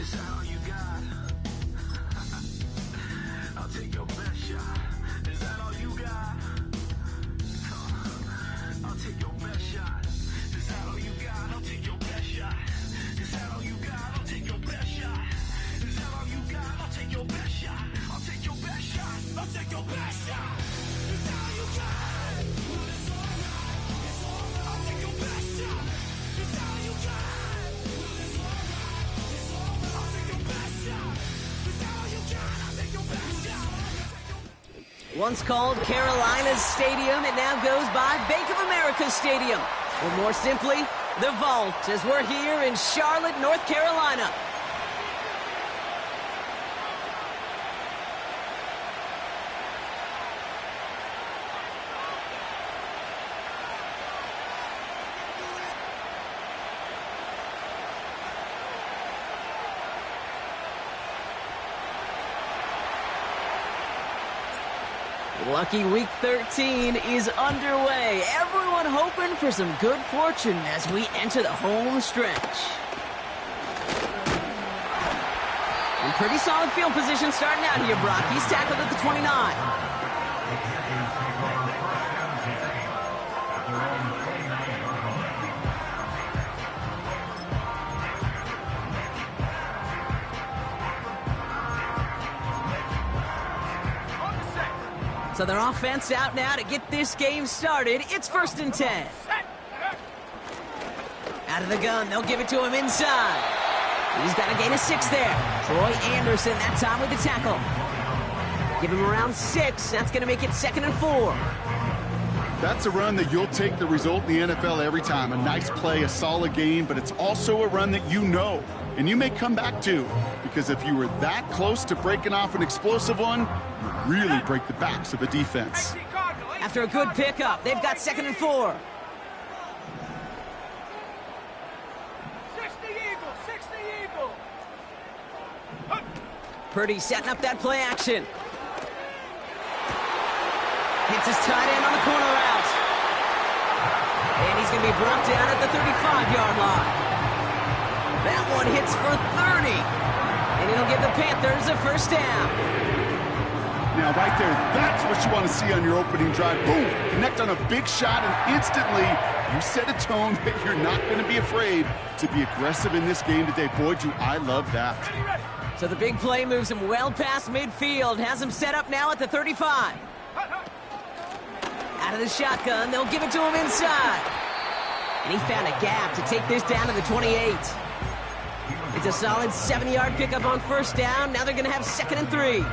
Is that all you got? I'll take your best shot. Is that all you got? I'll take your best shot. Is that all you got? I'll take your best shot. Is that all you got? I'll take your best shot. Is that all you got? I'll take your best shot. I'll take your best shot. I'll take your best shot. Is that all you got? It's alright. It's alright. I'll take your best shot. Is that all you got? It's alright. It's alright. I'll take your best shot. Is that all you got? I'll take your best shot. Once called Carolina's Stadium, it now goes by Bank of America Stadium. Or more simply, the Vault, as we're here in Charlotte, North Carolina. Lucky Week 13 is underway. Everyone hoping for some good fortune as we enter the home stretch. In pretty solid field position starting out here, Brock. He's tackled at the 29. So their offense out now to get this game started. It's 1st and 10. Out of the gun, they'll give it to him inside. He's got a gain of 6 there. Troy Anderson that time with the tackle. Give him around 6. That's going to make it 2nd and 4. That's a run that you'll take the result in the NFL every time. A nice play, a solid game, but it's also a run that you know, and you may come back to, because if you were that close to breaking off an explosive one, you really break the backs of the defense. After a good pickup, they've got 2nd and 4. 60 Eagle. Purdy setting up that play action. Hits his tight end on the corner route. And he's going to be brought down at the 35-yard line. That one hits for 30. And it'll give the Panthers a 1st down. Now, right there, that's what you want to see on your opening drive. Boom! Connect on a big shot, and instantly you set a tone that you're not going to be afraid to be aggressive in this game today. Boy, do I love that. So the big play moves him well past midfield. Has him set up now at the 35. Out of the shotgun, they'll give it to him inside. And he found a gap to take this down to the 28. It's a solid 7-yard pickup on 1st down. Now they're going to have 2nd and 3.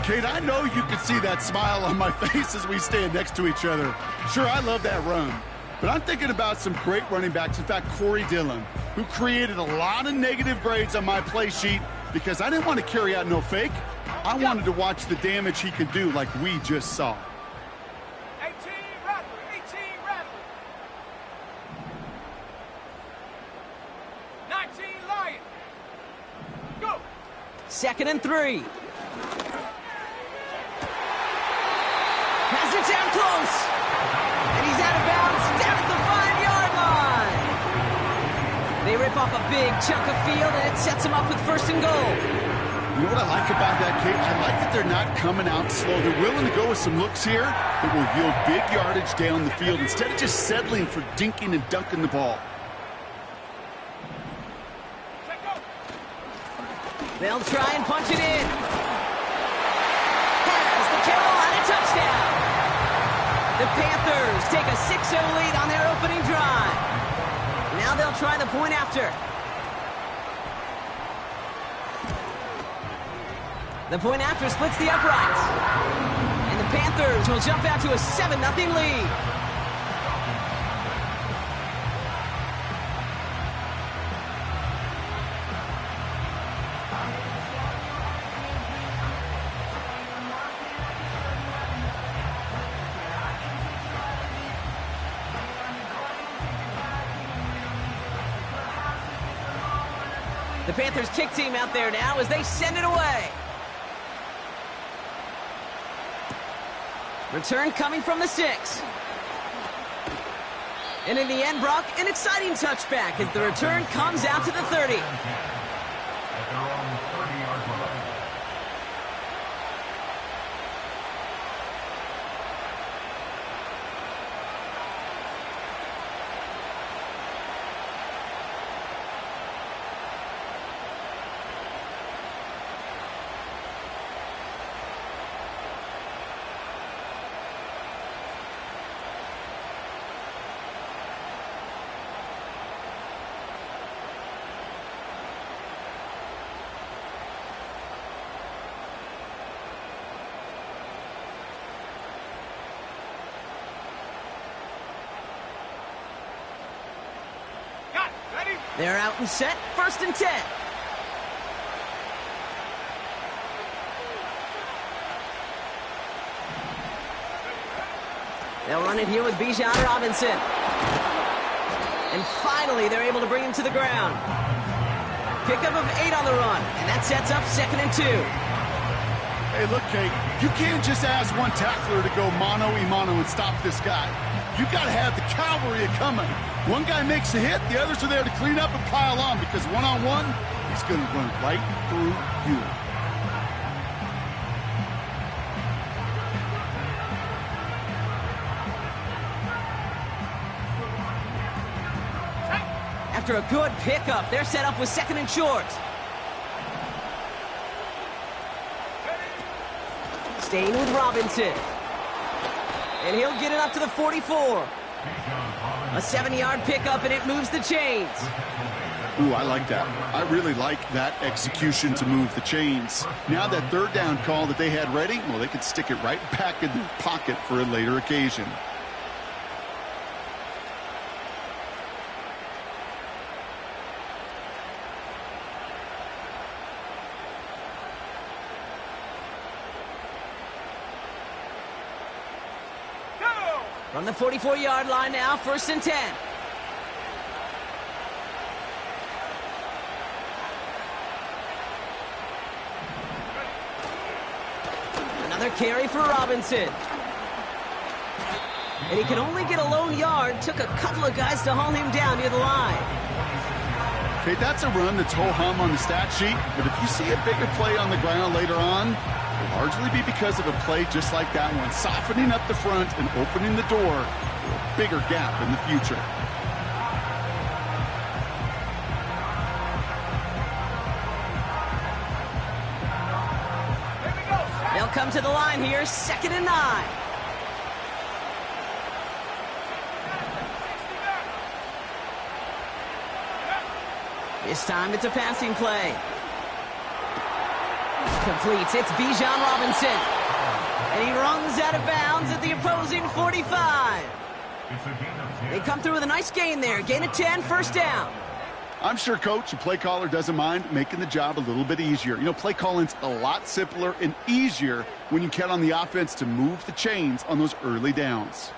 Kate, I know you can see that smile on my face as we stand next to each other. Sure, I love that run. But I'm thinking about some great running backs. In fact, Corey Dillon, who created a lot of negative grades on my play sheet because I didn't want to carry out no fake. I wanted to watch the damage he could do like we just saw. 18 Rattler. 19 Lion. Go. 2nd and 3. Has it down close. And he's out of bounds down at the 5-yard line. They rip off a big chunk of field, and it sets him up with 1st and goal. You know what I like about that, Kate? I like that they're not coming out slow. They're willing to go with some looks here that will yield big yardage down the field instead of just settling for dinking and dunking the ball. They'll try and punch it in. Has the Carolina touchdown. The Panthers take a 6-0 lead on their opening drive. Now they'll try the point after. The point after splits the uprights. And the Panthers will jump out to a 7-0 lead. The Panthers kick team out there now as they send it away. Return coming from the 6. And in the end, Brock, an exciting touchback as the return comes out to the 30. 30-yard line. They're out and set, 1st and 10. They'll run it here with Bijan Robinson. And finally, they're able to bring him to the ground. Pickup of 8 on the run, and that sets up 2nd and 2. Hey, look, Kate, you can't just ask one tackler to go mano-a-mano and stop this guy. You got to have the cavalry coming. One guy makes a hit, the others are there to clean up and pile on, because one-on-one, he's going to run right through you. After a good pickup, they're set up with 2nd and short. Staying with Robinson. And he'll get it up to the 44. A 7-yard pickup, and it moves the chains. Ooh, I like that. I really like that execution to move the chains. Now that 3rd down call that they had ready, well, they could stick it right back in the pocket for a later occasion. From the 44-yard line now, 1st and 10. Another carry for Robinson. And he can only get a lone yard. Took a couple of guys to haul him down near the line. Okay, that's a run that's ho-hum on the stat sheet, but if you see a bigger play on the ground later on, it'll largely be because of a play just like that one, softening up the front and opening the door for a bigger gap in the future. They'll come to the line here, 2nd and 9. This time it's a passing play. Completes. It's Bijan Robinson. And he runs out of bounds at the opposing 45. They come through with a nice gain there. Gain of 10, 1st down. I'm sure, Coach, the play caller doesn't mind making the job a little bit easier. You know, play calling's a lot simpler and easier when you count on the offense to move the chains on those early downs.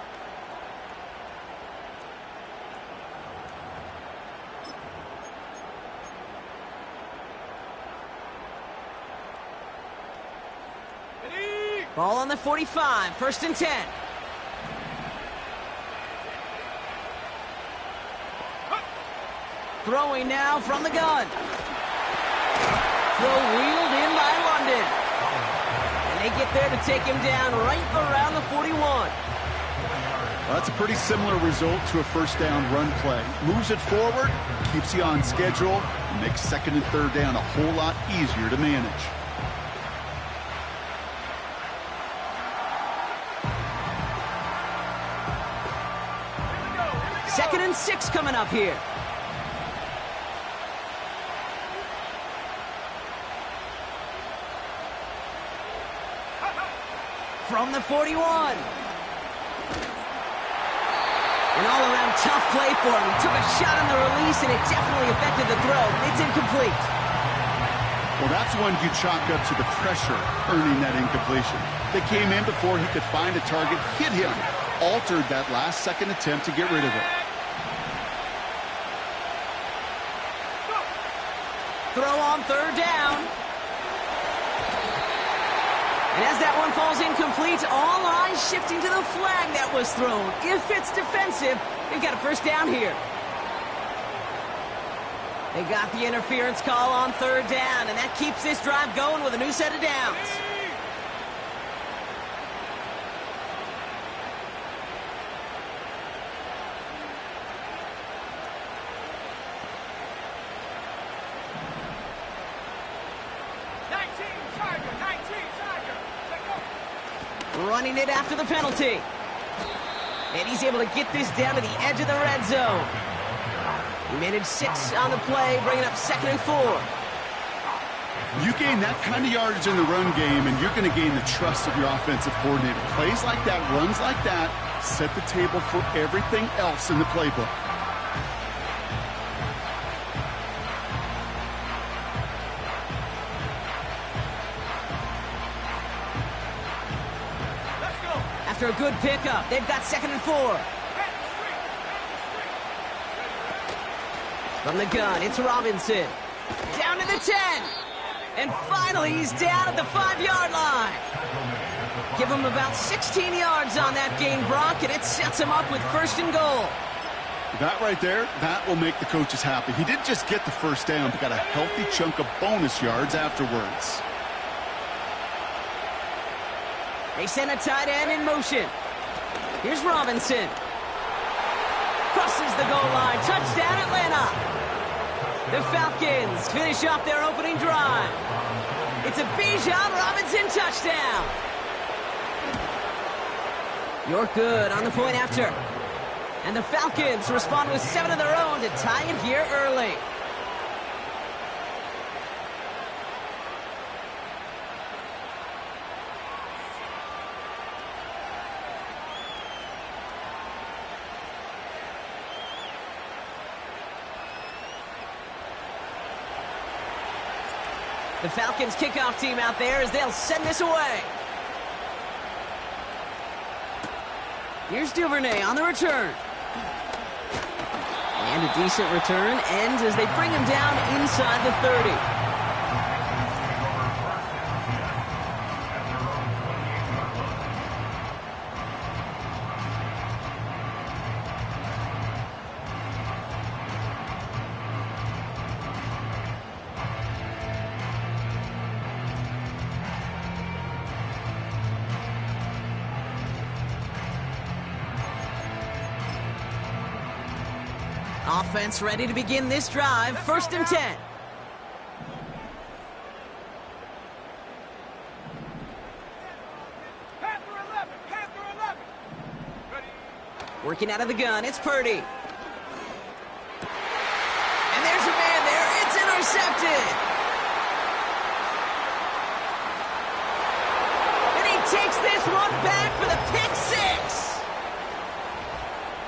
Ball on the 45, 1st and 10. Throwing now from the gun. Throw wheeled in by London. And they get there to take him down right around the 41. Well, that's a pretty similar result to a 1st down run play. Moves it forward, keeps you on schedule, and makes 2nd and 3rd down a whole lot easier to manage. Second and 6 coming up here. From the 41. An all-around tough play for him. He took a shot on the release, and it definitely affected the throw. It's incomplete. Well, that's one you chalk up to the pressure earning that incompletion. They came in before he could find a target, hit him, altered that last-second attempt to get rid of it. Throw on 3rd down. And as that one falls incomplete, all eyes shifting to the flag that was thrown. If it's defensive, they've got a 1st down here. They got the interference call on third down, and that keeps this drive going with a new set of downs. Running it after the penalty. And he's able to get this down to the edge of the red zone. He managed 6 on the play, bringing up 2nd and 4. You gain that kind of yardage in the run game, and you're going to gain the trust of your offensive coordinator. Plays like that, runs like that, set the table for everything else in the playbook. After a good pickup, they've got 2nd and 4. From the gun, it's Robinson. Down to the 10. And finally, he's down at the 5-yard line. Give him about 16 yards on that gain, Brock, and it sets him up with 1st and goal. That right there, that will make the coaches happy. He didn't just get the first down, but got a healthy chunk of bonus yards afterwards. They send a tight end in motion. Here's Robinson. Crosses the goal line. Touchdown, Atlanta. The Falcons finish off their opening drive. It's a Bijan Robinson touchdown. You're good on the point after. And the Falcons respond with 7 of their own to tie it here early. The Falcons kickoff team out there as they'll send this away. Here's Duvernay on the return. And a decent return ends as they bring him down inside the 30. Offense ready to begin this drive. 1st and 10. Working out of the gun, it's Purdy. And there's a man there. It's intercepted. And he takes this one back for the pick 6.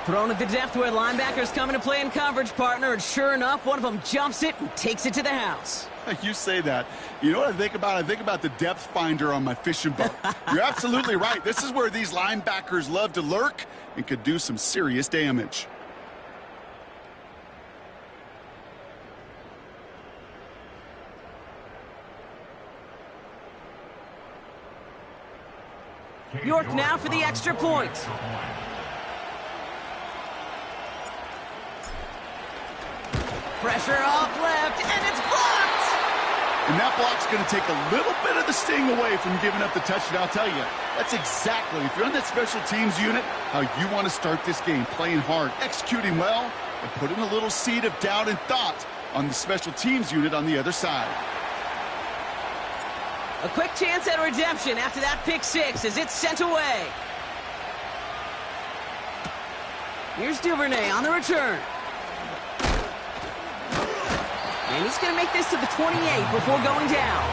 Thrown at the depth where linebackers come into play in coverage, partner, and sure enough, one of them jumps it and takes it to the house. You say that. You know what I think about? I think about the depth finder on my fishing boat. You're absolutely right. This is where these linebackers love to lurk and could do some serious damage. York now for the extra point. Pressure off left, and it's blocked! And that block's going to take a little bit of the sting away from giving up the touchdown. I'll tell you, that's exactly, if you're on that special teams unit, how you want to start this game. Playing hard, executing well, and putting a little seed of doubt and thought on the special teams unit on the other side. A quick chance at redemption after that pick 6 as it's sent away. Here's Duvernay on the return. And he's going to make this to the 28 before going down.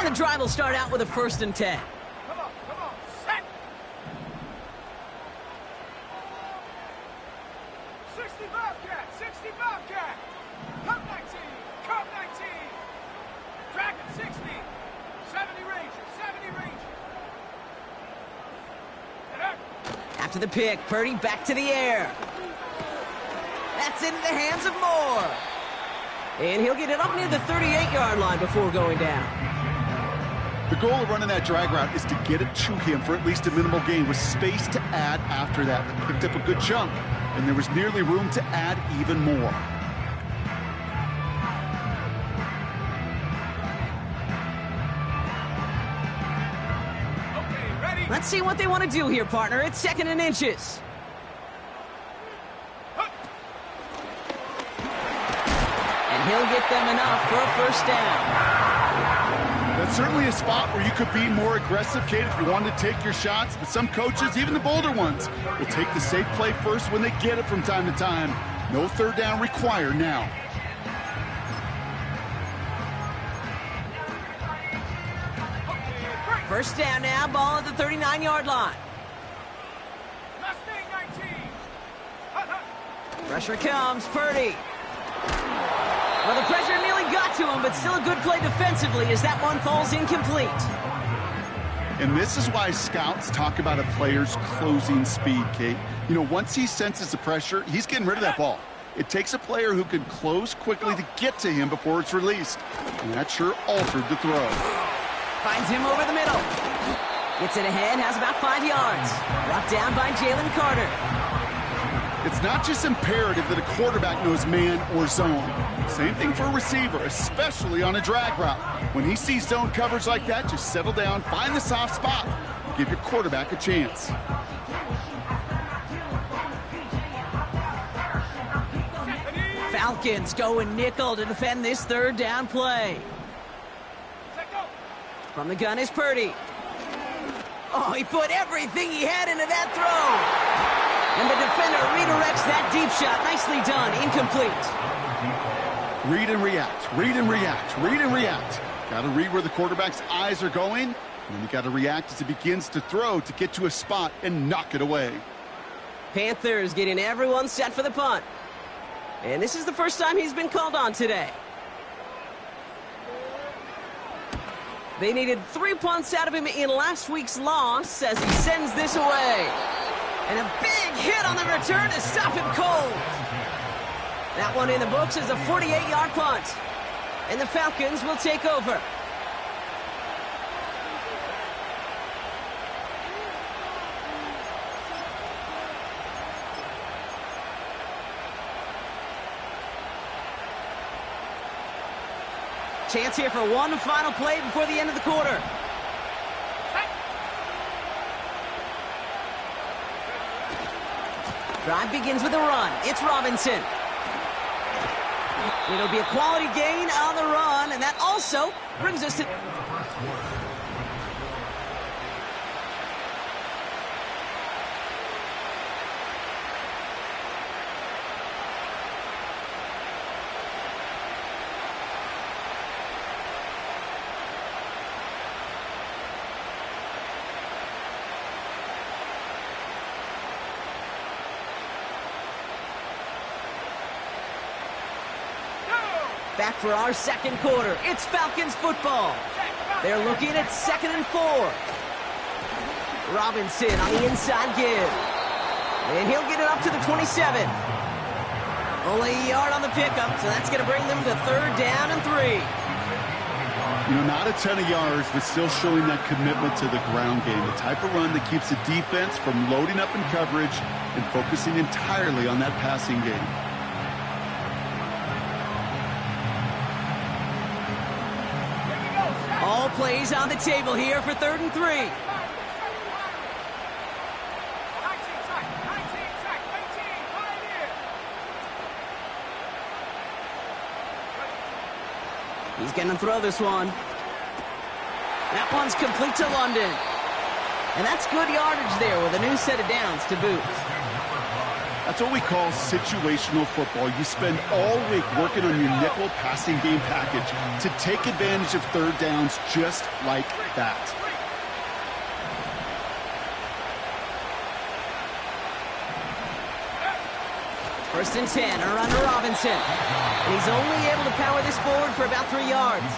The drive will start out with a 1st and 10. Come on, set! 60 Bobcat, 60 Bobcat! Come 19, come 19! Dragon 60, 70 Ranger, 70 Ranger! After the pick, Purdy back to the air. That's gets into the hands of Moore. And he'll get it up near the 38-yard line before going down. The goal of running that drag route is to get it to him for at least a minimal gain with space to add after that. Picked up a good chunk, and there was nearly room to add even more. Let's see what they want to do here, partner. It's 2nd and inches. And he'll get them enough for a first down. That's certainly a spot where you could be more aggressive, Kate, if you wanted to take your shots. But some coaches, even the bolder ones, will take the safe play first when they get it from time to time. No third down required now. First down now, ball at the 39-yard line. Pressure comes, Purdy. Well, the pressure nearly got to him, but still a good play defensively as that one falls incomplete. And this is why scouts talk about a player's closing speed, Kate. You know, once he senses the pressure, he's getting rid of that ball. It takes a player who can close quickly to get to him before it's released. And that sure altered the throw. Finds him over the middle. Gets it ahead, has about 5 yards. Brought down by Jalen Carter. It's not just imperative that a quarterback knows man or zone. Same thing for a receiver, especially on a drag route. When he sees zone coverage like that, just settle down, find the soft spot, and give your quarterback a chance. Falcons going nickel to defend this third down play. From the gun is Purdy. Oh, he put everything he had into that throw. And the defender redirects that deep shot. Nicely done. Incomplete. Read and react. Read and react. Read and react. Got to read where the quarterback's eyes are going. And then you got to react as he begins to throw to get to a spot and knock it away. Panthers getting everyone set for the punt. And this is the first time he's been called on today. They needed 3 punts out of him in last week's loss as he sends this away. And a big hit on the return to stop him cold. That one in the books is a 48-yard punt. And the Falcons will take over. Chance here for one final play before the end of the quarter. Drive begins with a run. It's Robinson. It'll be a quality gain on the run, and that also brings us to... Back for our second quarter. It's Falcons football. They're looking at 2nd and 4. Robinson on the inside give. And he'll get it up to the 27. Only a yard on the pickup, so that's going to bring them to 3rd down and 3. You know, not a ton of yards, but still showing that commitment to the ground game. The type of run that keeps the defense from loading up in coverage and focusing entirely on that passing game. All plays on the table here for 3rd and 3. He's going to throw this one. That one's complete to London. And that's good yardage there with a new set of downs to boot. That's what we call situational football. You spend all week working on your nickel passing game package to take advantage of 3rd downs just like that. First and 10, a run to Robinson. And he's only able to power this forward for about 3 yards.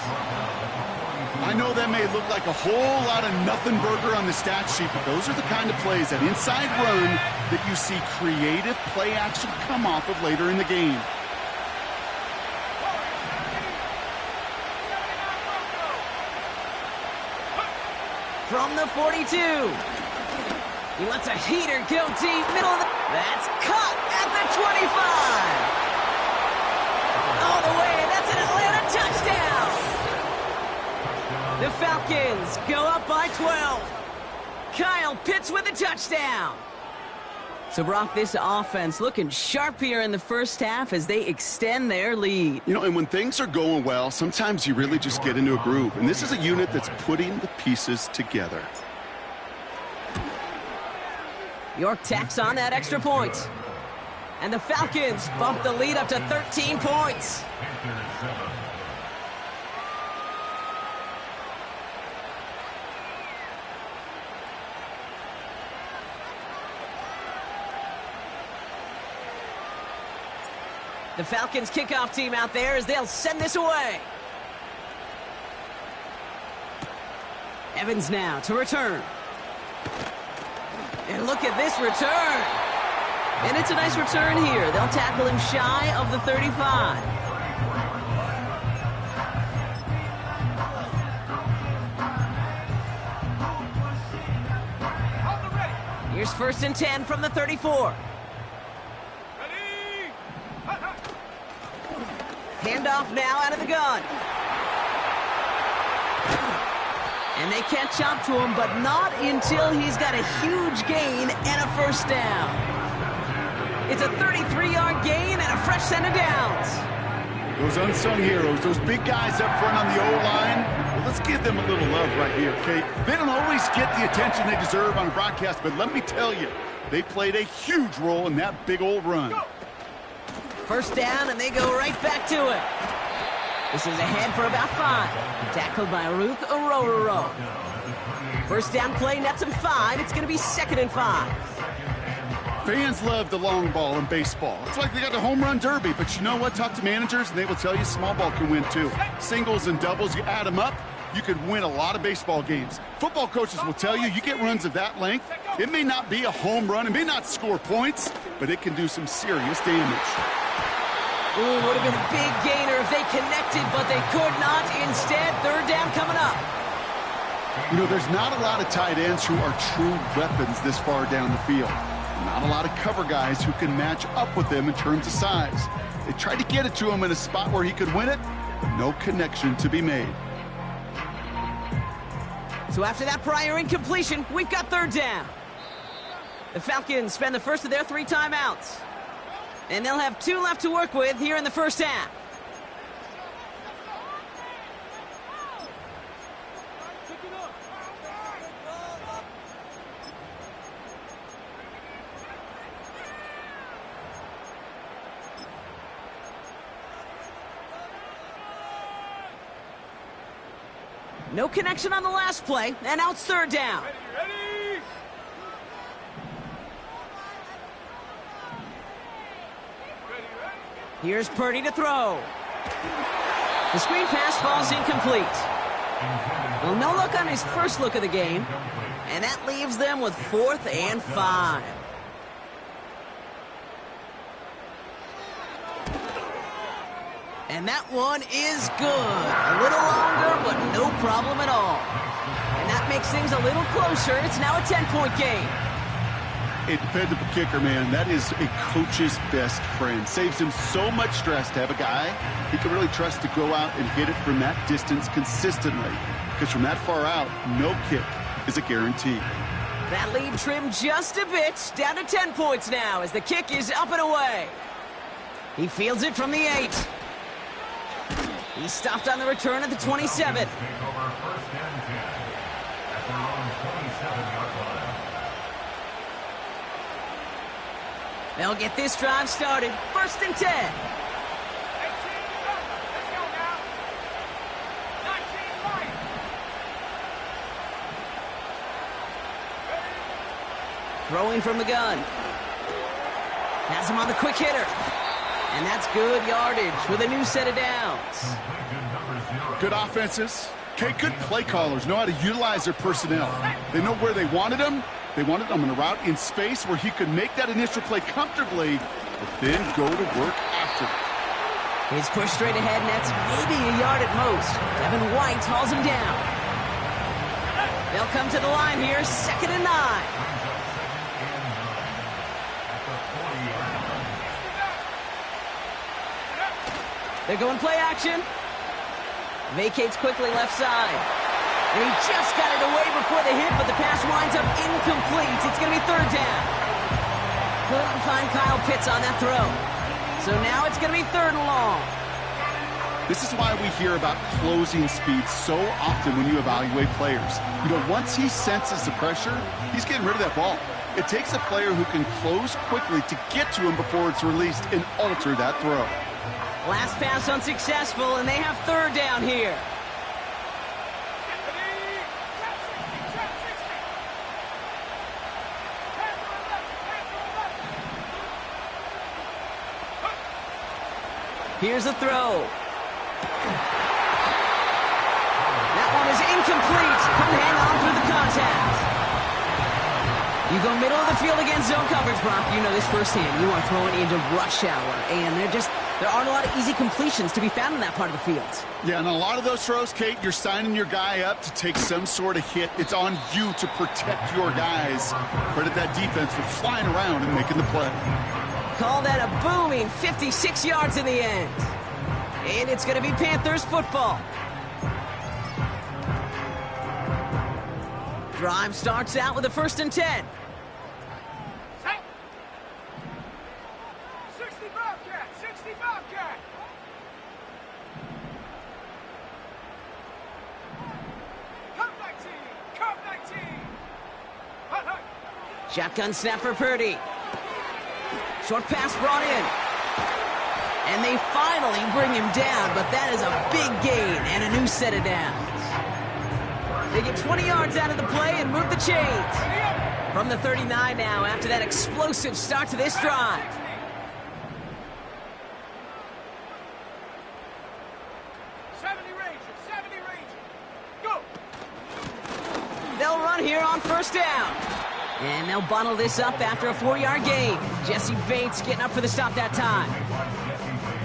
I know that may look like a whole lot of nothing burger on the stat sheet, but those are the kind of plays, that inside run, that you see creative play action come off of later in the game. From the 42. He lets a heater go deep, middle of the... That's caught at the 25. All the way, that's an Atlanta touchdown. The Falcons go up by 12. Kyle Pitts with a touchdown. So, Brock, this offense looking sharp here in the first half as they extend their lead. You know, and when things are going well, sometimes you really just get into a groove. And this is a unit that's putting the pieces together. York tacks on that extra point. And the Falcons bump the lead up to 13 points. The Falcons kickoff team out there as they'll send this away. Evans now to return. And look at this return. And it's a nice return here. They'll tackle him shy of the 35. Here's 1st and 10 from the 34. Handoff now out of the gun. And they catch up to him, but not until he's got a huge gain and a first down. It's a 33-yard gain and a fresh set of downs. Those unsung heroes, those big guys up front on the O-line, well, let's give them a little love right here, okay? They don't always get the attention they deserve on a broadcast, but let me tell you, they played a huge role in that big old run. First down, and they go right back to it. This is ahead for about 5. Tackled by Ruth Orororo. First down play, nets him 5. It's going to be 2nd and 5. Fans love the long ball in baseball. It's like they got the home run derby, but you know what? Talk to managers, and they will tell you small ball can win too. Singles and doubles, you add them up, you could win a lot of baseball games. Football coaches will tell you, you get runs of that length, it may not be a home run, it may not score points, but it can do some serious damage. Ooh, would have been a big gainer if they connected, but they could not. Instead, 3rd down coming up. You know, there's not a lot of tight ends who are true weapons this far down the field. Not a lot of cover guys who can match up with them in terms of size. They tried to get it to him in a spot where he could win it, but no connection to be made. So after that prior incompletion, we've got 3rd down. The Falcons spend the first of their 3 timeouts. And they'll have 2 left to work with here in the first half. No connection on the last play, and now it's 3rd down. Ready? Here's Purdy to throw. The screen pass falls incomplete. Well, no luck on his first look of the game, and that leaves them with 4th and 5. And that one is good. A little longer, but no problem at all. And that makes things a little closer. It's now a 10-point game. A dependable kicker, man, that is a coach's best friend. Saves him so much stress to have a guy he can really trust to go out and hit it from that distance consistently. Because from that far out, no kick is a guarantee. That lead trimmed just a bit, down to 10 points now as the kick is up and away. He fields it from the 8. He's stopped on the return at the 27. They'll get this drive started. 1st and 10. Throwing from the gun. Has him on the quick hitter. And that's good yardage with a new set of downs. Good offenses, Okay, good play callers know how to utilize their personnel. They know where they wanted them. They wanted them in a route in space where he could make that initial play comfortably, but then go to work after. He's pushed straight ahead, and that's maybe a yard at most. Devin White hauls him down. They'll come to the line here, 2nd and 9. They're going play action. Vacates quickly left side. And he just got it away before the hit, but the pass winds up incomplete. It's going to be 3rd down. Couldn't find Kyle Pitts on that throw. So now it's going to be 3rd and long. This is why we hear about closing speed so often when you evaluate players. You know, once he senses the pressure, he's getting rid of that ball. It takes a player who can close quickly to get to him before it's released and alter that throw. Last pass unsuccessful, and they have 3rd down here. Here's a throw. That one is incomplete. Couldn't hang on through the contact. You go middle of the field against zone coverage, Brock. You know this firsthand. You are throwing into rush hour, and there aren't a lot of easy completions to be found in that part of the field. Yeah, and a lot of those throws, Kate, you're signing your guy up to take some sort of hit. It's on you to protect your guys. Credit that defense for flying around and making the play. Call that a booming 56 yards in the end. And it's going to be Panthers football. Drive starts out with a 1st and 10. 60 Bobcat! Come 19! Hut, hut! Shotgun snap for Purdy. Short pass brought in. And they finally bring him down, but that is a big gain and a new set of downs. They get 20 yards out of the play and move the chains. From the 39 now after that explosive start to this drive. 70 Ranger, go! They'll run here on 1st down. And they'll bottle this up after a 4-yard gain. Jesse Bates getting up for the stop that time.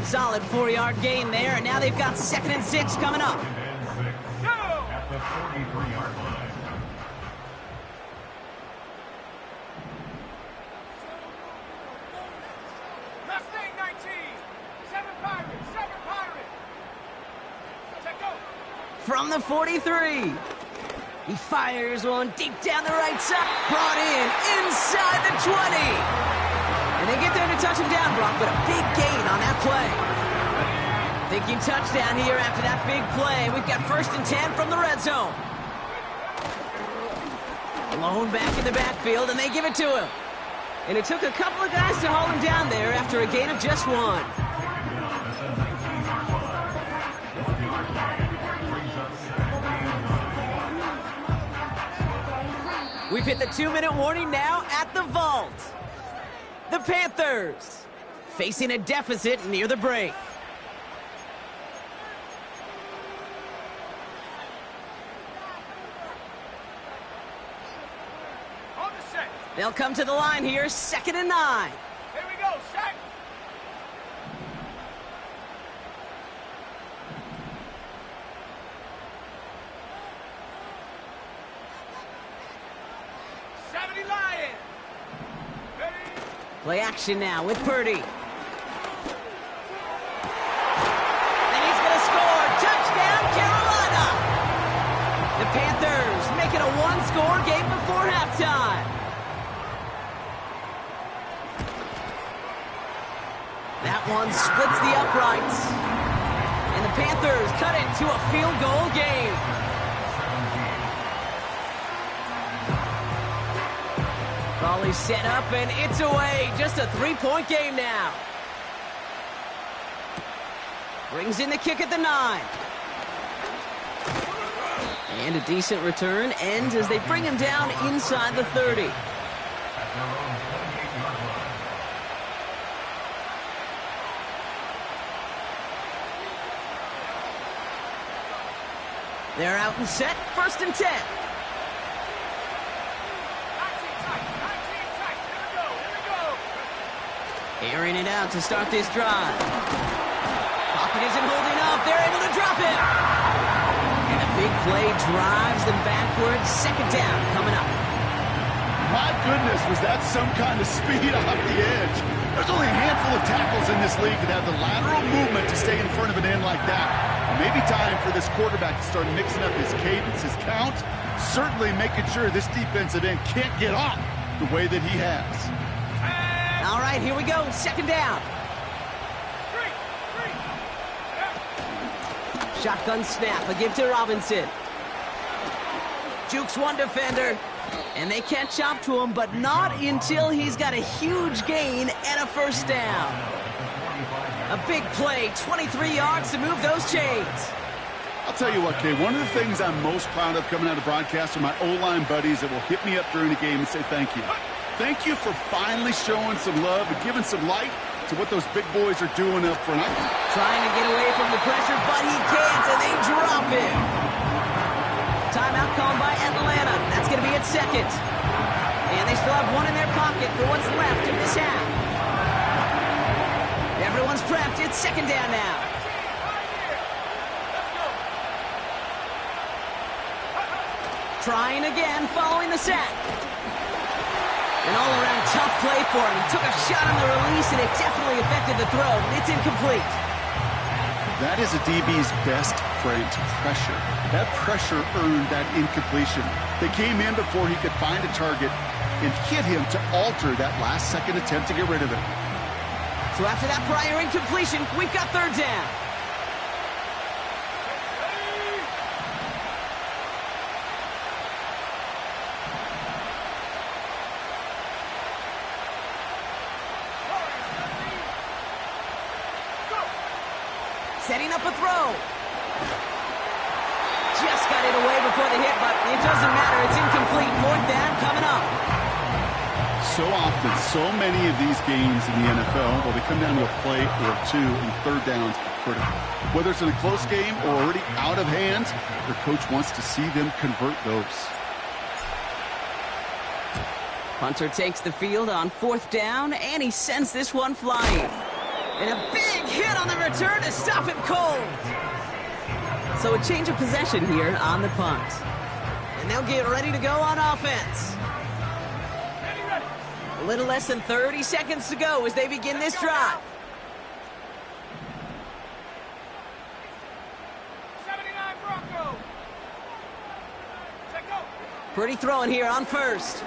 Solid 4-yard gain there, and now they've got 2nd and 6 coming up. At the 43-yard line. Mustang 19! 7 Pirates! Check go! From the 43. He fires one deep down the right side. Brought in inside the 20. And they get there to touch him down, Brock, but a big gain on that play. Thinking touchdown here after that big play. We've got 1st and 10 from the red zone. Blown back in the backfield, and they give it to him. And it took a couple of guys to hold him down there after a gain of just 1. We've hit the 2-minute warning now at the vault. The Panthers facing a deficit near the break. On the set. They'll come to the line here, 2nd and 9. Here we go, set. Lion. Play action now with Purdy. And he's going to score. Touchdown, Carolina. The Panthers make it a 1-score game before halftime. That one splits the uprights. And the Panthers cut it to a field goal game. Volley set up, and it's away. Just a 3-point game now. Brings in the kick at the 9. And a decent return ends as they bring him down inside the 30. They're out and set, 1st and 10. Airing it out to start this drive. Pocket isn't holding up. They're able to drop it. And a big play drives them backwards. 2nd down coming up. My goodness, was that some kind of speed off the edge? There's only a handful of tackles in this league that have the lateral movement to stay in front of an end like that. Maybe time for this quarterback to start mixing up his cadence, his count, certainly making sure this defensive end can't get off the way that he has. All right, here we go. 2nd down. Shotgun snap. A give to Robinson. Jukes one defender. And they catch up to him, but not until he's got a huge gain and a 1st down. A big play, 23 yards to move those chains. I'll tell you what, Kay, one of the things I'm most proud of coming out of broadcast are my O-line buddies that will hit me up during the game and say thank you. Thank you for finally showing some love and giving some light to what those big boys are doing up front. Trying to get away from the pressure, but he can't, and they drop him. Timeout called by Atlanta. That's going to be at 2nd. And they still have one in their pocket for what's left in this half. Everyone's prepped. It's 2nd down now. Trying again following the sack. An all-around tough play for him. He took a shot on the release, and it definitely affected the throw. It's incomplete. That is a DB's best friend, pressure. That pressure earned that incompletion. They came in before he could find a target and hit him to alter that last-second attempt to get rid of it. So after that prior incompletion, we've got 3rd down. Setting up a throw. Just got it away before the hit, but it doesn't matter. It's incomplete. 4th down coming up. So often, so many of these games in the NFL, well, they come down to a play or two, and 3rd downs are critical. Whether it's in a close game or already out of hand, their coach wants to see them convert those. Hunter takes the field on 4th down, and he sends this one flying. And a big hit on the return to stop him cold. So a change of possession here on the punt. And they'll get ready to go on offense. A little less than 30 seconds to go as they begin this drive. 79 Broncos. Pretty throwing here on 1st.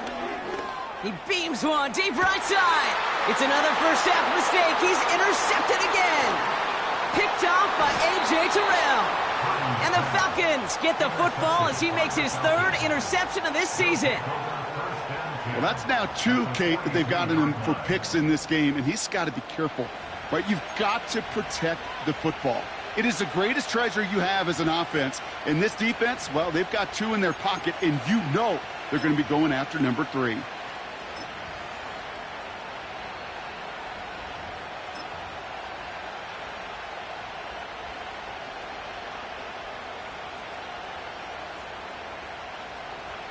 He beams one deep right side. It's another 1st half mistake. He's intercepted again. Picked off by A.J. Terrell. And the Falcons get the football as he makes his 3rd interception of this season. Well, that's now 2, Kate, that they've gotten him for picks in this game, and he's got to be careful. Right? You've got to protect the football. It is the greatest treasure you have as an offense. And this defense, well, they've got 2 in their pocket, and you know they're going to be going after number 3.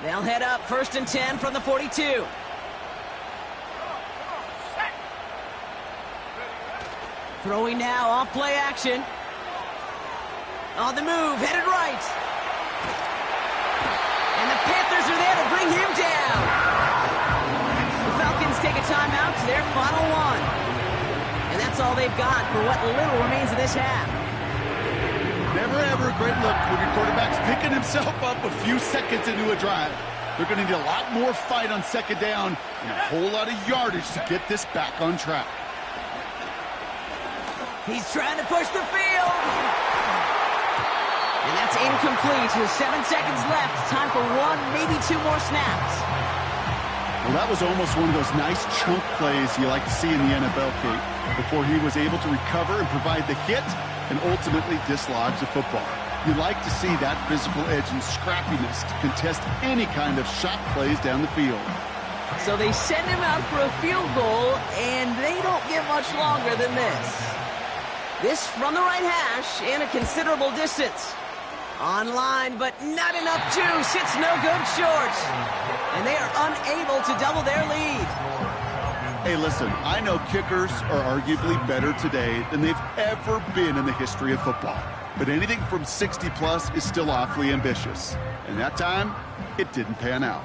They'll head up 1st and 10 from the 42. Throwing now off play action. On the move, headed right. And the Panthers are there to bring him down. The Falcons take a timeout to their final one. And that's all they've got for what little remains of this half. Never ever a great look when your quarterback's picking himself up a few seconds into a drive. They're going to need a lot more fight on 2nd down and a whole lot of yardage to get this back on track. He's trying to push the field. And that's incomplete with 7 seconds left. Time for 1, maybe 2 more snaps. Well, that was almost one of those nice chunk plays you like to see in the NFL, Kate, before he was able to recover and provide the hit and ultimately dislodge the football. You like to see that physical edge and scrappiness to contest any kind of shot plays down the field. So they send him out for a field goal, and they don't get much longer than this. This from the right hash and a considerable distance. Online, but not enough juice. It's no good short. And they are unable to double their lead. Hey, listen, I know kickers are arguably better today than they've ever been in the history of football. But anything from 60-plus is still awfully ambitious. And that time, it didn't pan out.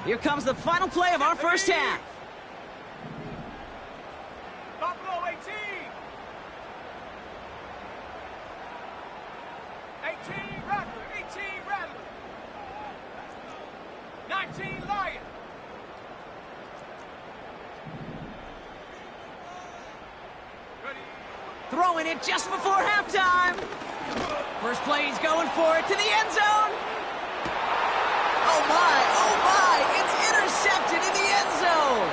Here comes the final play of our first half. Buffalo 18. 18 Rattler. 18 Rattler. 19 Lion. Ready. Throwing it just before halftime. First play, he's going for it to the end zone. Oh my, it's intercepted in the end zone.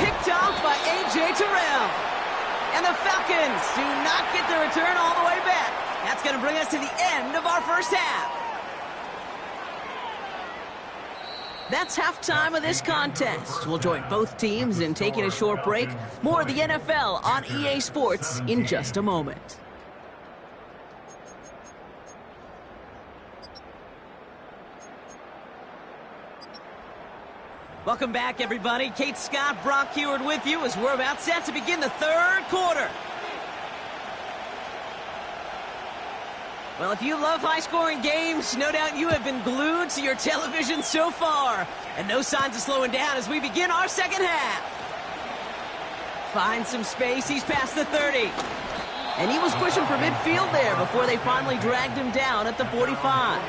Picked off by A.J. Terrell. And the Falcons do not get the return all the way back. That's going to bring us to the end of our first half. That's halftime of this contest. We'll join both teams in taking a short break. More of the NFL on EA Sports in just a moment. Welcome back, everybody. Kate Scott, Brock Heward with you as we're about set to begin the third quarter. Well, if you love high-scoring games, no doubt you have been glued to your television so far. And no signs of slowing down as we begin our second half. Finds some space. He's past the 30. And he was pushing for midfield there before they finally dragged him down at the 45.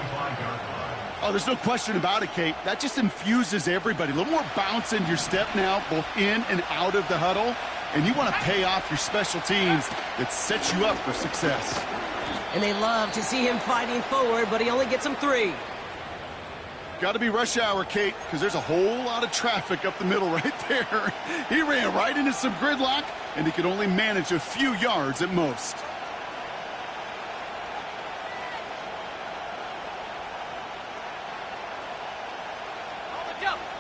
Oh, there's no question about it, Kate. That just infuses everybody. A little more bounce in your step now, both in and out of the huddle. And you want to pay off your special teams that sets you up for success. And they love to see him fighting forward, but he only gets them 3. Got to be rush hour, Kate, because there's a whole lot of traffic up the middle right there. He ran right into some gridlock, and he could only manage a few yards at most.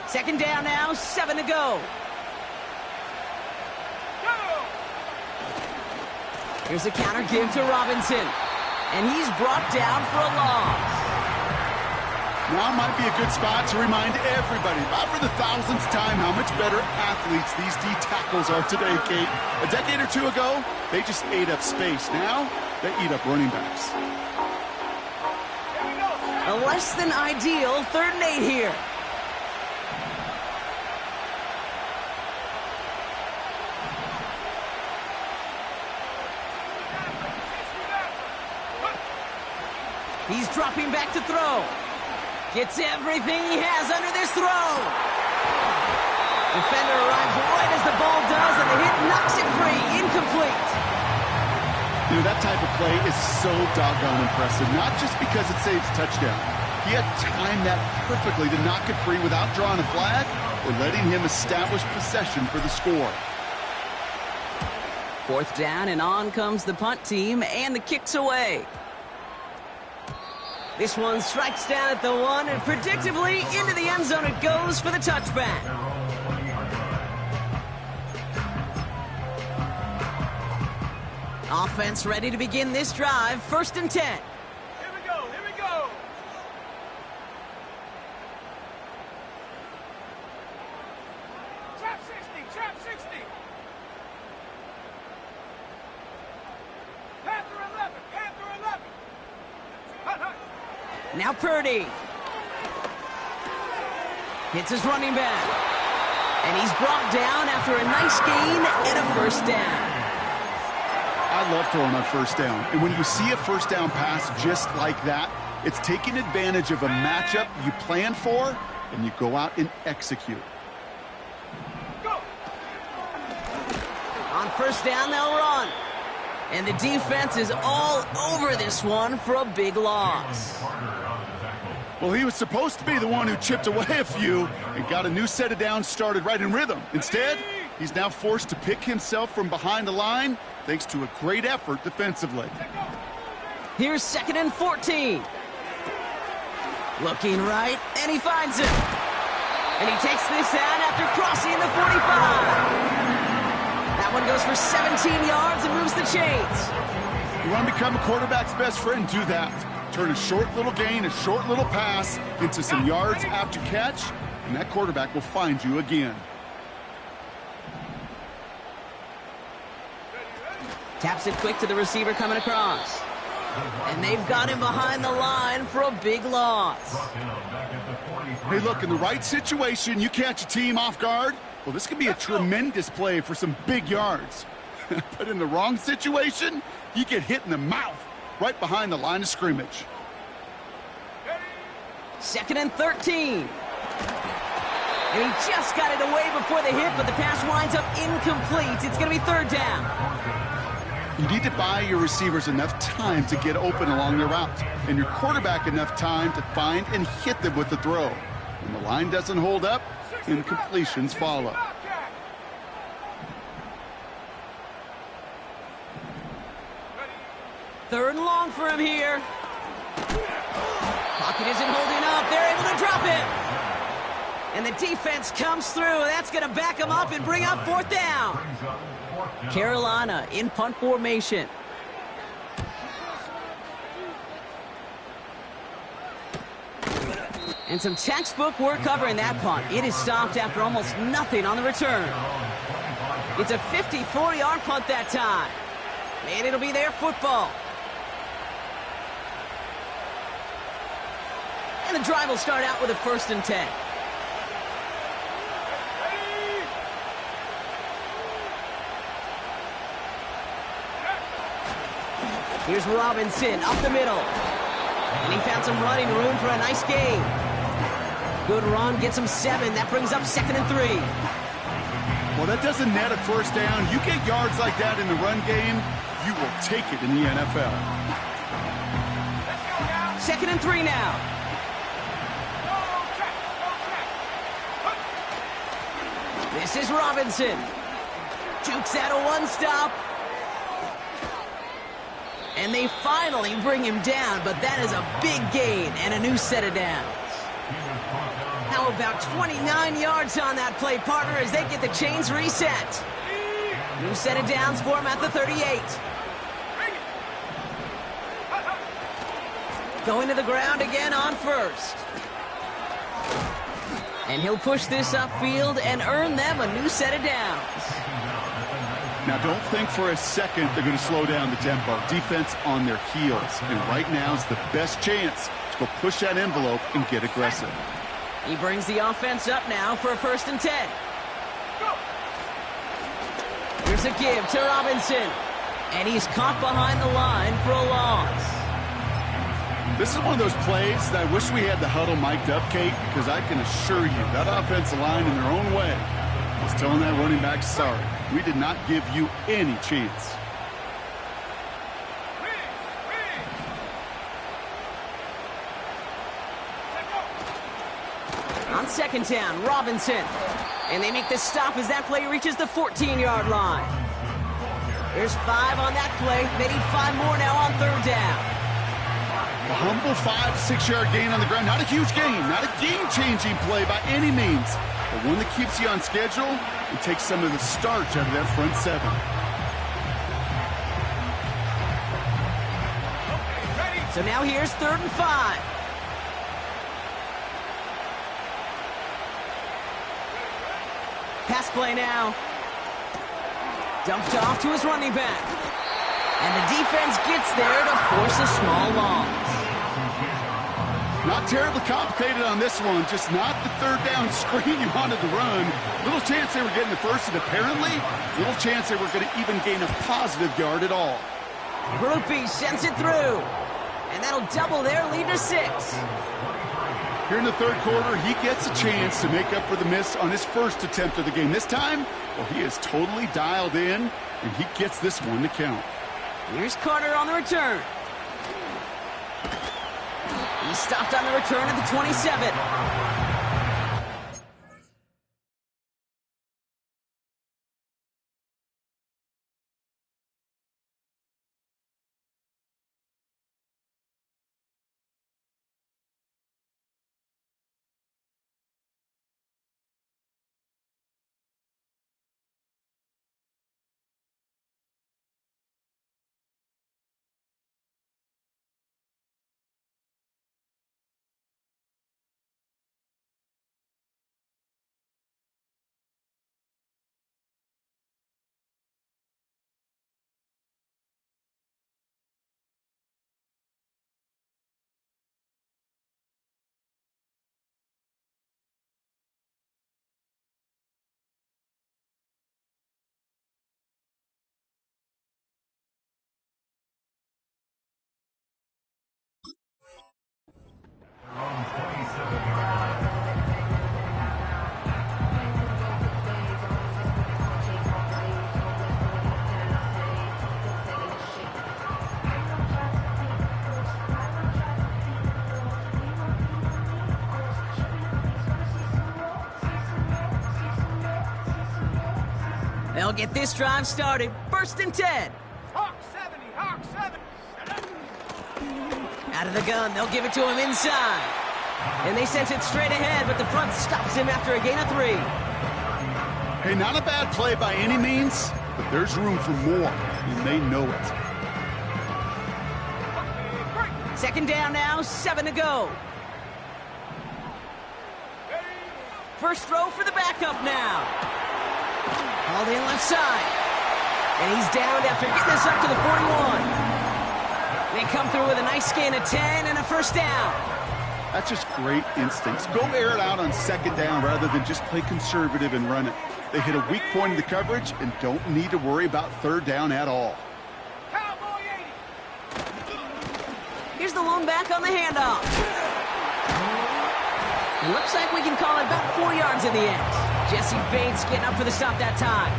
Second down now, 7 to go. Here's a counter give to Robinson. And he's brought down for a loss. Now might be a good spot to remind everybody, about for the 1000th time, how much better athletes these D tackles are today, Kate. A decade or two ago, they just ate up space. Now, they eat up running backs. A less than ideal 3rd and 8 here. He's dropping back to throw. Gets everything he has under this throw. Defender arrives right as the ball does, and the hit knocks it free. Incomplete. You know, that type of play is so doggone impressive, not just because it saves a touchdown. He had timed that perfectly to knock it free without drawing a flag or letting him establish possession for the score. 4th down, and on comes the punt team, and the kick's away. This one strikes down at the 1, and predictably into the end zone it goes for the touchback. Offense ready to begin this drive. 1st and 10. Here we go. Here we go. Trap 60. Trap 60. Panther 11. Panther 11. Hut, hut. Now Purdy. Hits his running back. And he's brought down after a nice gain and a 1st down. I love throwing on 1st down. And when you see a 1st down pass just like that, it's taking advantage of a matchup you plan for, and you go out and execute. Go. On 1st down, they'll run. And the defense is all over this one for a big loss. Well, he was supposed to be the one who chipped away a few and got a new set of downs started right in rhythm. Instead, he's now forced to pick himself from behind the line thanks to a great effort defensively. Here's 2nd and 14. Looking right, and he finds it. And he takes this out after crossing the 45. That one goes for 17 yards and moves the chains. You want to become a quarterback's best friend, do that. Turn a short little gain, a short little pass into some yards after catch, and that quarterback will find you again. Taps it quick to the receiver coming across. And they've got him behind the line for a big loss. Hey, look, in the right situation, you catch a team off guard. Well, this could be a tremendous play for some big yards. But in the wrong situation, you get hit in the mouth right behind the line of scrimmage. 2nd and 13. And he just got it away before the hit, but the pass winds up incomplete. It's going to be 3rd down. You need to buy your receivers enough time to get open along their route, and your quarterback enough time to find and hit them with the throw. When the line doesn't hold up, incompletions follow. Third and long for him here. Pocket isn't holding up. They're able to drop it. And the defense comes through. That's going to back him up and bring up 4th down. Carolina in punt formation. And some textbook work covering that punt. It is stopped after almost nothing on the return. It's a 54-yard punt that time. And it'll be their football. And the drive will start out with a 1st and 10. Here's Robinson up the middle. And he found some running room for a nice gain. Good run, gets him 7. That brings up 2nd and 3. Well, that doesn't net a 1st down. You get yards like that in the run game, you will take it in the NFL. 2nd and 3 now. This is Robinson. Jukes out a 1-stop. And they finally bring him down, but that is a big gain and a new set of downs. How about 29 yards on that play, partner, as they get the chains reset. New set of downs for him at the 38. Going to the ground again on 1st. And he'll push this upfield and earn them a new set of downs. Now, don't think for a second they're going to slow down the tempo. Defense on their heels. And right now is the best chance to go push that envelope and get aggressive. He brings the offense up now for a 1st and 10. Here's a give to Robinson. And he's caught behind the line for a loss. This is one of those plays that I wish we had the huddle mic'd up, Kate, because I can assure you that offensive line in their own way is telling that running back, sorry, we did not give you any chance. On 2nd down, Robinson. And they make the stop as that play reaches the 14-yard line. There's 5 on that play. They need 5 more now on 3rd down. A humble 5 to 6 yard gain on the ground. Not a huge gain, not a game-changing play by any means, but one that keeps you on schedule and takes some of the starch out of that front 7. So now here's 3rd and 5. Pass play now. Dumped off to his running back. And the defense gets there to force a small loss. Not terribly complicated on this one, just not the 3rd down screen you wanted to run. Little chance they were getting the 1st, and apparently, little chance they were going to even gain a positive yard at all. Groupie sends it through. And that'll double their lead to 6. Here in the 3rd quarter, he gets a chance to make up for the miss on his 1st attempt of the game. This time, well, he is totally dialed in, and he gets this one to count. Here's Carter on the return. He stopped on the return at the 27. They'll get this drive started. 1st and 10. Hawk 70, Hawk 70. Out of the gun, they'll give it to him inside. And they sent it straight ahead, but the front stops him after a gain of 3. Hey, not a bad play by any means, but there's room for more, and they know it. 2nd down now, 7 to go. First throw for the backup now. Hauled in left side. And he's downed after getting this up to the 41. They come through with a nice gain of 10 and a 1st down. That's just great instincts. Go air it out on 2nd down rather than just play conservative and run it. They hit a weak point in the coverage and don't need to worry about 3rd down at all. Cowboy 80. Here's the lone back on the handoff. It looks like we can call it about 4 yards in the end. Jesse Bates getting up for the stop that time.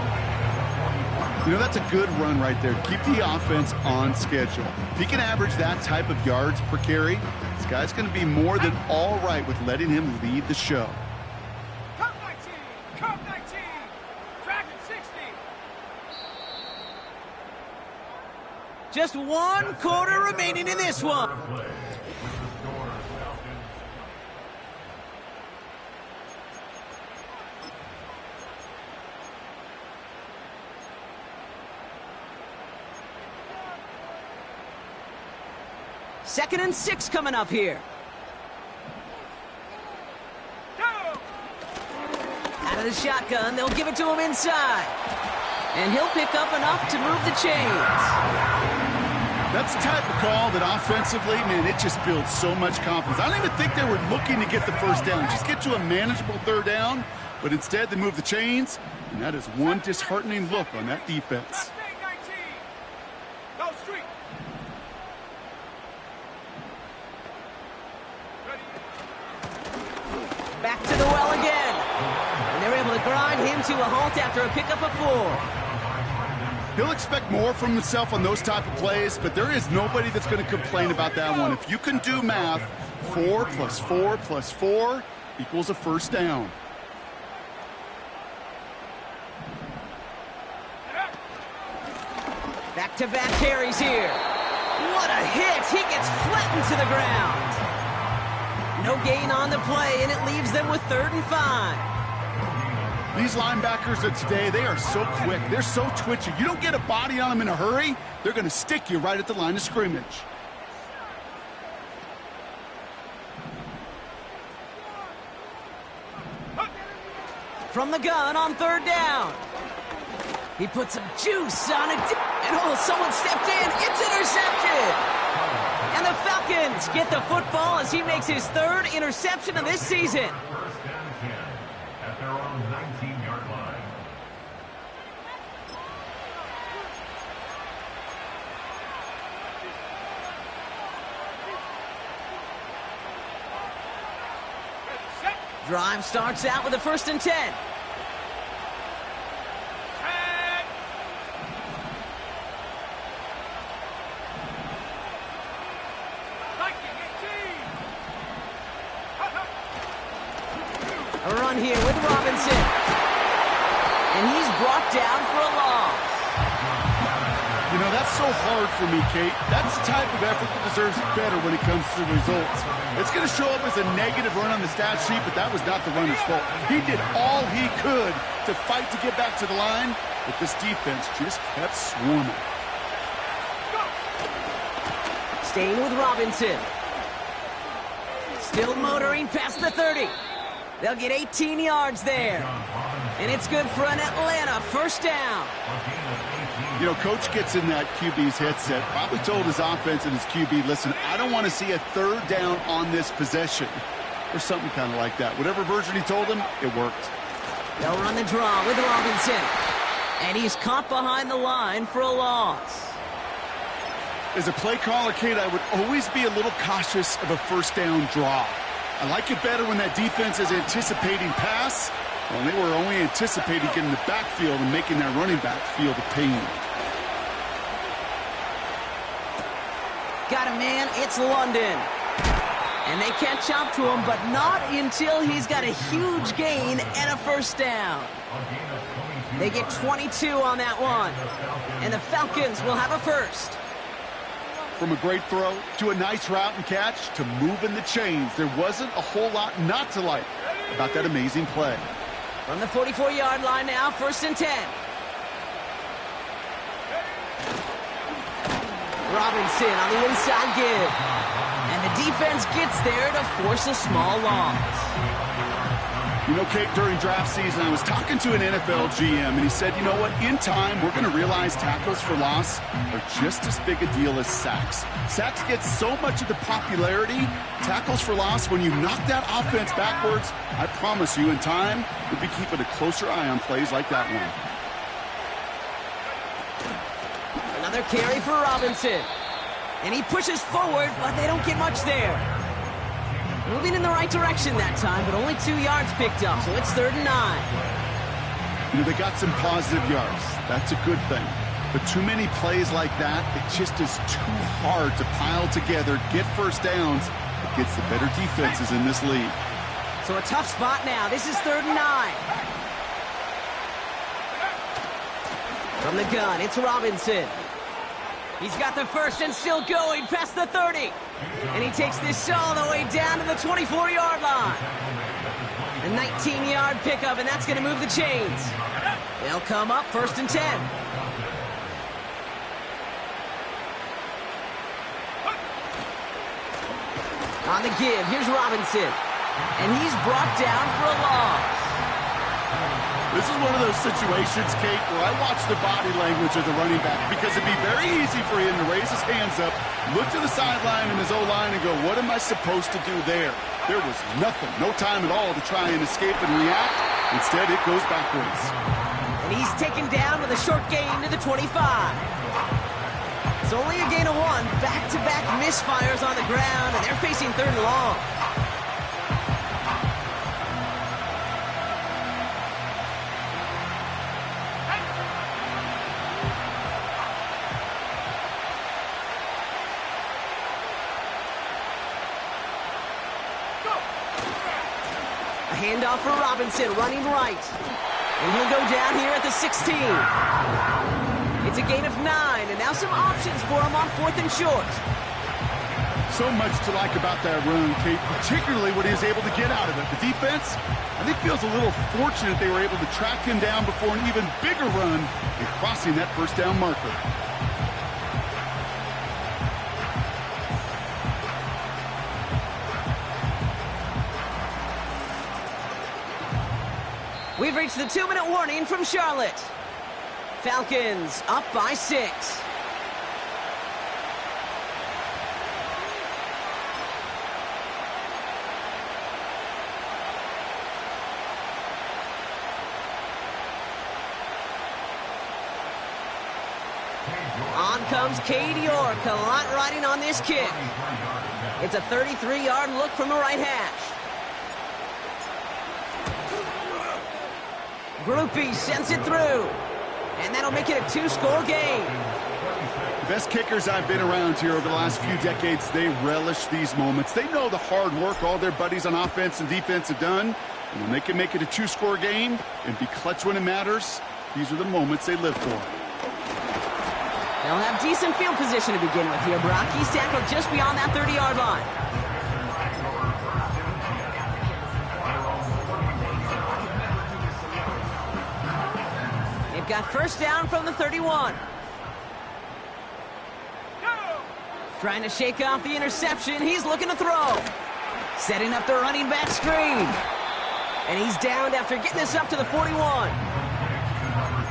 You know, that's a good run right there. Keep the offense on schedule. If he can average that type of yards per carry, this guy's going to be more than all right with letting him lead the show. Cup 19, Cup 19, Dragon 60. Just 1 quarter remaining in this one. Second and 6 coming up here. Out of the shotgun, they'll give it to him inside. And he'll pick up enough to move the chains. That's the type of call that offensively, man, it just builds so much confidence. I don't even think they were looking to get the 1st down. Just get to a manageable 3rd down. But instead, they move the chains. And that is one disheartening look on that defense. Back to the well again. And they're able to grind him to a halt after a pickup of 4. He'll expect more from himself on those type of plays, but there is nobody that's going to complain about that one. If you can do math, 4 plus 4 plus 4 equals a 1st down. Back-to-back carries here. What a hit! He gets flattened to the ground. No gain on the play, and it leaves them with 3rd and 5. These linebackers of today, they are so quick. They're so twitchy. You don't get a body on them in a hurry, they're going to stick you right at the line of scrimmage. From the gun on 3rd down. He put some juice on it, and oh, someone stepped in. It's intercepted. And the Falcons get the football as he makes his 3rd interception of this season. First down 10 at their own 19-yard line. Drive starts out with a 1st and 10. A run here with Robinson. And he's brought down for a loss. You know, that's so hard for me, Kate. That's the type of effort that deserves better when it comes to the results. It's going to show up as a negative run on the stat sheet, but that was not the runner's fault. He did all he could to fight to get back to the line, but this defense just kept swarming. Staying with Robinson. Still motoring past the 30. They'll get 18 yards there. And it's good for an Atlanta 1st down. You know, Coach gets in that QB's headset, probably told his offense and his QB, listen, I don't want to see a 3rd down on this possession. Or something kind of like that. Whatever version he told him, it worked. They'll run the draw with Robinson. And he's caught behind the line for a loss. As a play caller, Kate, I would always be a little cautious of a 1st down draw. I like it better when that defense is anticipating pass. Well, they were only anticipating getting the backfield and making that running back feel the pain. Got a man, it's London. And they catch up to him, but not until he's got a huge gain and a 1st down. A gain of 22. They get 22 on that one. And the Falcons will have a first. From a great throw to a nice route and catch to moving the chains, there wasn't a whole lot not to like about that amazing play. From the 44-yard line now, 1st and 10. Robinson on the inside give. And the defense gets there to force a small loss. You know, Kate, during draft season, I was talking to an NFL GM, and he said, you know what, in time, we're going to realize tackles for loss are just as big a deal as sacks. Sacks get so much of the popularity. Tackles for loss, when you knock that offense backwards, I promise you, in time, we'll be keeping a closer eye on plays like that one. Another carry for Robinson. And he pushes forward, but they don't get much there. Moving in the right direction that time, but only 2 yards picked up, so it's 3rd and 9. You know, they got some positive yards. That's a good thing. But too many plays like that, it just is too hard to pile together, get first downs against the better defenses in this league. So a tough spot now. This is 3rd and 9. From the gun, it's Robinson. He's got the first and still going past the 30. And he takes this all the way down to the 24-yard line. A 19-yard pickup, and that's going to move the chains. They'll come up 1st and 10. On the give, here's Robinson. And he's brought down for a loss. This is one of those situations, Kate, where I watch the body language of the running back because it'd be very easy for him to raise his hands up, look to the sideline and his O-line and go, what am I supposed to do there? There was nothing, no time at all to try and escape and react. Instead, it goes backwards. And he's taken down with a short gain to the 25. It's only a gain of 1. Back-to-back misfires on the ground, and they're facing 3rd and long. Handoff for Robinson, running right. And he'll go down here at the 16. It's a gain of 9, and now some options for him on 4th and short. So much to like about that run, Kate, particularly what he was able to get out of it. The defense, I think, feels a little fortunate they were able to track him down before an even bigger run and crossing that 1st down marker. We've reached the 2-minute warning from Charlotte. Falcons up by 6. On comes Cade York, a lot riding on this kick. It's a 33-yard look from the right hash. Groupie sends it through, and that'll make it a 2-score game. The best kickers I've been around here over the last few decades, they relish these moments. They know the hard work all their buddies on offense and defense have done, and when they can make it a 2-score game and be clutch when it matters, these are the moments they live for. They'll have decent field position to begin with here, Brock. He's tackled just beyond that 30-yard line. They've got 1st down from the 31. Trying to shake off the interception. He's looking to throw. Setting up the running back screen. And he's downed after getting this up to the 41.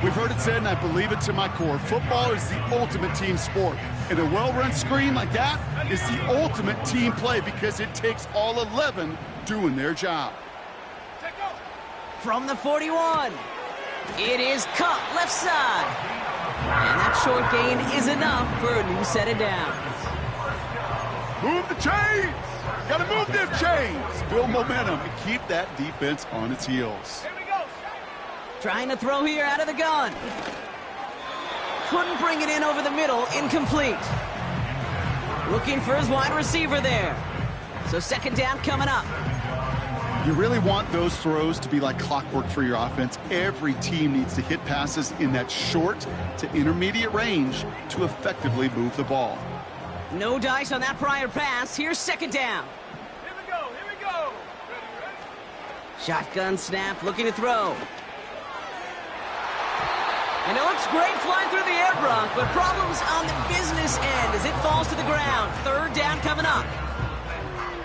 We've heard it said, and I believe it to my core, football is the ultimate team sport. And a well-run screen like that is the ultimate team play because it takes all 11 doing their job. From the 41. It is Cup left side. And that short gain is enough for a new set of downs. Move the chains! Gotta move them chains! Build momentum and keep that defense on its heels. Trying to throw here out of the gun. Couldn't bring it in over the middle. Incomplete. Looking for his wide receiver there. So 2nd down coming up. You really want those throws to be like clockwork for your offense. Every team needs to hit passes in that short to intermediate range to effectively move the ball. No dice on that prior pass. Here's second down. Here we go. Here we go. Ready? Shotgun snap, looking to throw. And it looks great flying through the air, Brock, but problems on the business end as it falls to the ground. Third down coming up.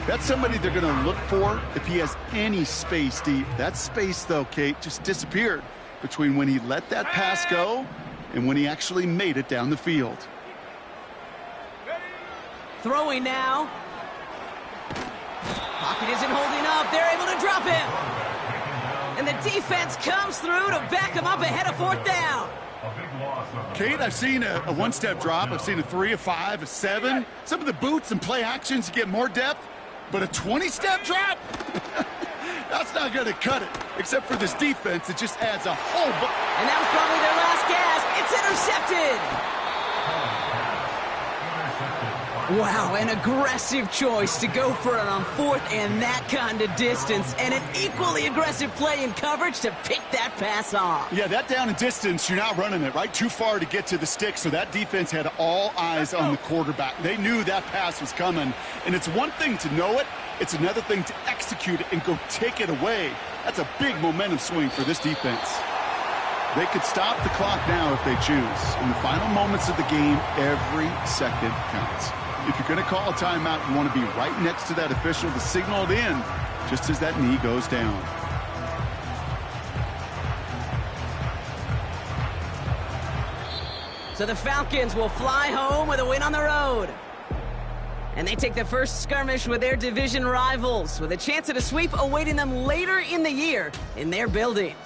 That's somebody they're going to look for if he has any space deep. That space, though, Kate, just disappeared between when he let that pass go and when he actually made it down the field. Throwing now. Pocket isn't holding up. They're able to drop him. And the defense comes through to back him up ahead of fourth down. Kate, I've seen a one-step drop. I've seen a 3, a 5, a 7. Some of the boots and play actions, you get more depth. But a 20-step drop? That's not going to cut it. Except for this defense, it just adds a whole bunch. And that was probably their last gasp. It's intercepted. Wow, an aggressive choice to go for it on fourth and that kind of distance. And an equally aggressive play in coverage to pick that pass off. Yeah, that down and distance, you're not running it, right? Too far to get to the stick, so that defense had all eyes on the quarterback. They knew that pass was coming. And it's one thing to know it. It's another thing to execute it and go take it away. That's a big momentum swing for this defense. They could stop the clock now if they choose. In the final moments of the game, every second counts. If you're going to call a timeout, you want to be right next to that official to signal it in just as that knee goes down. So the Falcons will fly home with a win on the road. And they take the first skirmish with their division rivals with a chance at a sweep awaiting them later in the year in their building.